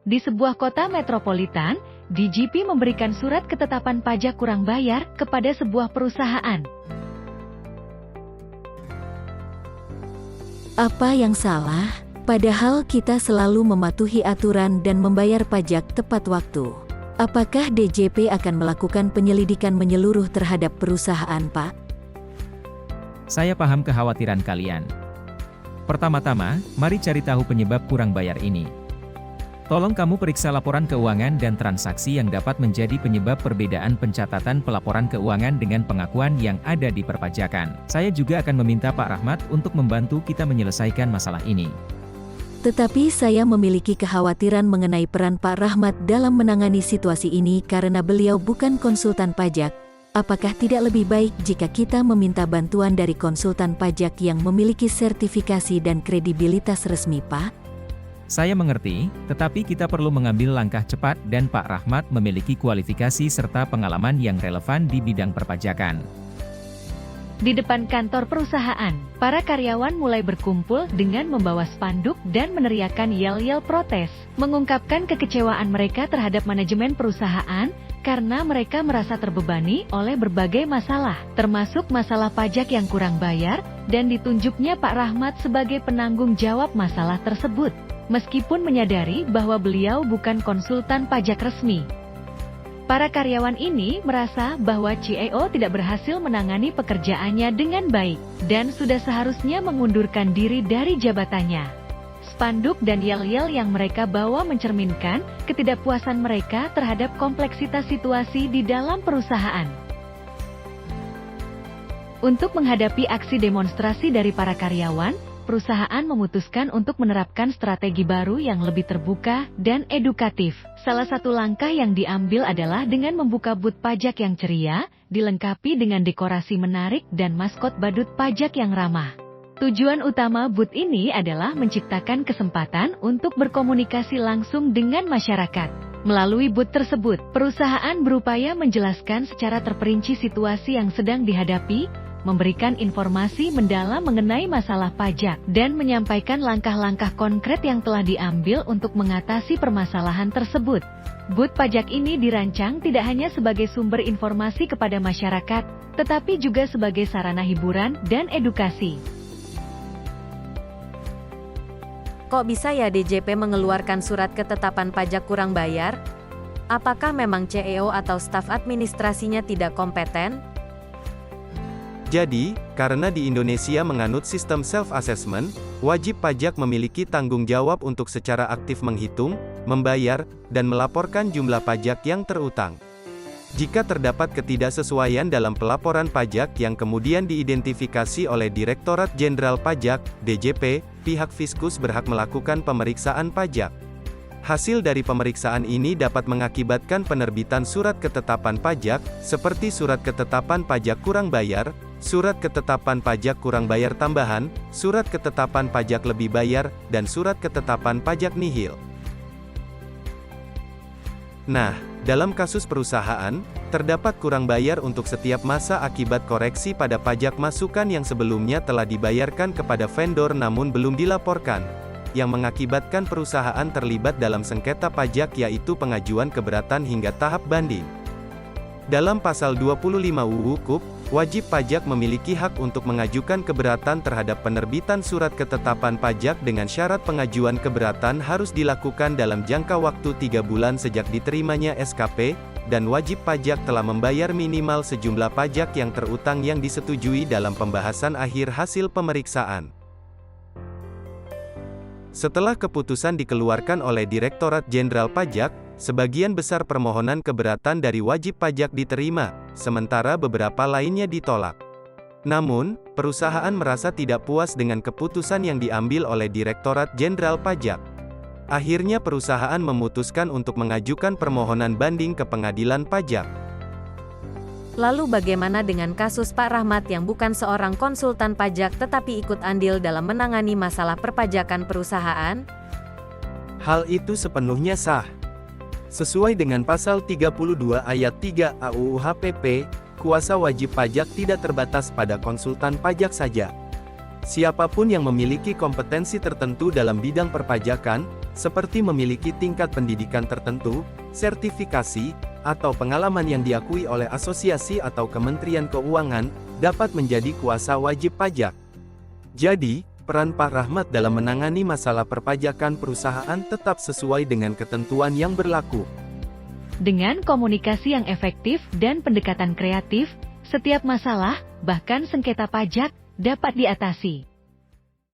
Di sebuah kota metropolitan, DJP memberikan surat ketetapan pajak kurang bayar kepada sebuah perusahaan. Apa yang salah? Padahal kita selalu mematuhi aturan dan membayar pajak tepat waktu. Apakah DJP akan melakukan penyelidikan menyeluruh terhadap perusahaan, Pak? Saya paham kekhawatiran kalian. Pertama-tama, mari cari tahu penyebab kurang bayar ini. Tolong kamu periksa laporan keuangan dan transaksi yang dapat menjadi penyebab perbedaan pencatatan pelaporan keuangan dengan pengakuan yang ada di perpajakan. Saya juga akan meminta Pak Rahmat untuk membantu kita menyelesaikan masalah ini. Tetapi saya memiliki kekhawatiran mengenai peran Pak Rahmat dalam menangani situasi ini karena beliau bukan konsultan pajak. Apakah tidak lebih baik jika kita meminta bantuan dari konsultan pajak yang memiliki sertifikasi dan kredibilitas resmi, Pak? Saya mengerti, tetapi kita perlu mengambil langkah cepat dan Pak Rahmat memiliki kualifikasi serta pengalaman yang relevan di bidang perpajakan. Di depan kantor perusahaan, para karyawan mulai berkumpul dengan membawa spanduk dan meneriakkan yel-yel protes, mengungkapkan kekecewaan mereka terhadap manajemen perusahaan karena mereka merasa terbebani oleh berbagai masalah, termasuk masalah pajak yang kurang bayar, dan ditunjuknya Pak Rahmat sebagai penanggung jawab masalah tersebut, meskipun menyadari bahwa beliau bukan konsultan pajak resmi. Para karyawan ini merasa bahwa CEO tidak berhasil menangani pekerjaannya dengan baik, dan sudah seharusnya mengundurkan diri dari jabatannya. Spanduk dan yel-yel yang mereka bawa mencerminkan ketidakpuasan mereka terhadap kompleksitas situasi di dalam perusahaan. Untuk menghadapi aksi demonstrasi dari para karyawan, perusahaan memutuskan untuk menerapkan strategi baru yang lebih terbuka dan edukatif. Salah satu langkah yang diambil adalah dengan membuka booth pajak yang ceria, dilengkapi dengan dekorasi menarik dan maskot badut pajak yang ramah. Tujuan utama booth ini adalah menciptakan kesempatan untuk berkomunikasi langsung dengan masyarakat. Melalui booth tersebut, perusahaan berupaya menjelaskan secara terperinci situasi yang sedang dihadapi, memberikan informasi mendalam mengenai masalah pajak, dan menyampaikan langkah-langkah konkret yang telah diambil untuk mengatasi permasalahan tersebut. Booth pajak ini dirancang tidak hanya sebagai sumber informasi kepada masyarakat, tetapi juga sebagai sarana hiburan dan edukasi. Kok bisa ya DJP mengeluarkan surat ketetapan pajak kurang bayar? Apakah memang CEO atau staf administrasinya tidak kompeten? Jadi, karena di Indonesia menganut sistem self-assessment, wajib pajak memiliki tanggung jawab untuk secara aktif menghitung, membayar, dan melaporkan jumlah pajak yang terutang. Jika terdapat ketidaksesuaian dalam pelaporan pajak yang kemudian diidentifikasi oleh Direktorat Jenderal Pajak, DJP, pihak Fiskus berhak melakukan pemeriksaan pajak. Hasil dari pemeriksaan ini dapat mengakibatkan penerbitan surat ketetapan pajak, seperti surat ketetapan pajak kurang bayar, surat ketetapan pajak kurang bayar tambahan, surat ketetapan pajak lebih bayar, dan surat ketetapan pajak nihil. Nah, dalam kasus perusahaan, terdapat kurang bayar untuk setiap masa akibat koreksi pada pajak masukan yang sebelumnya telah dibayarkan kepada vendor namun belum dilaporkan, yang mengakibatkan perusahaan terlibat dalam sengketa pajak yaitu pengajuan keberatan hingga tahap banding. Dalam pasal 25 UU KUP, wajib pajak memiliki hak untuk mengajukan keberatan terhadap penerbitan surat ketetapan pajak dengan syarat pengajuan keberatan harus dilakukan dalam jangka waktu 3 bulan sejak diterimanya SKP, dan wajib pajak telah membayar minimal sejumlah pajak yang terutang yang disetujui dalam pembahasan akhir hasil pemeriksaan. Setelah keputusan dikeluarkan oleh Direktorat Jenderal Pajak, sebagian besar permohonan keberatan dari wajib pajak diterima, sementara beberapa lainnya ditolak. Namun, perusahaan merasa tidak puas dengan keputusan yang diambil oleh Direktorat Jenderal Pajak. Akhirnya perusahaan memutuskan untuk mengajukan permohonan banding ke Pengadilan Pajak. Lalu bagaimana dengan kasus Pak Rahmat yang bukan seorang konsultan pajak tetapi ikut andil dalam menangani masalah perpajakan perusahaan? Hal itu sepenuhnya sah. Sesuai dengan pasal 32 ayat 3 AUU HPP, kuasa wajib pajak tidak terbatas pada konsultan pajak saja. Siapapun yang memiliki kompetensi tertentu dalam bidang perpajakan, seperti memiliki tingkat pendidikan tertentu, sertifikasi, atau pengalaman yang diakui oleh asosiasi atau Kementerian Keuangan, dapat menjadi kuasa wajib pajak. Jadi, peran Pak Rahmat dalam menangani masalah perpajakan perusahaan tetap sesuai dengan ketentuan yang berlaku. Dengan komunikasi yang efektif dan pendekatan kreatif, setiap masalah, bahkan sengketa pajak, dapat diatasi.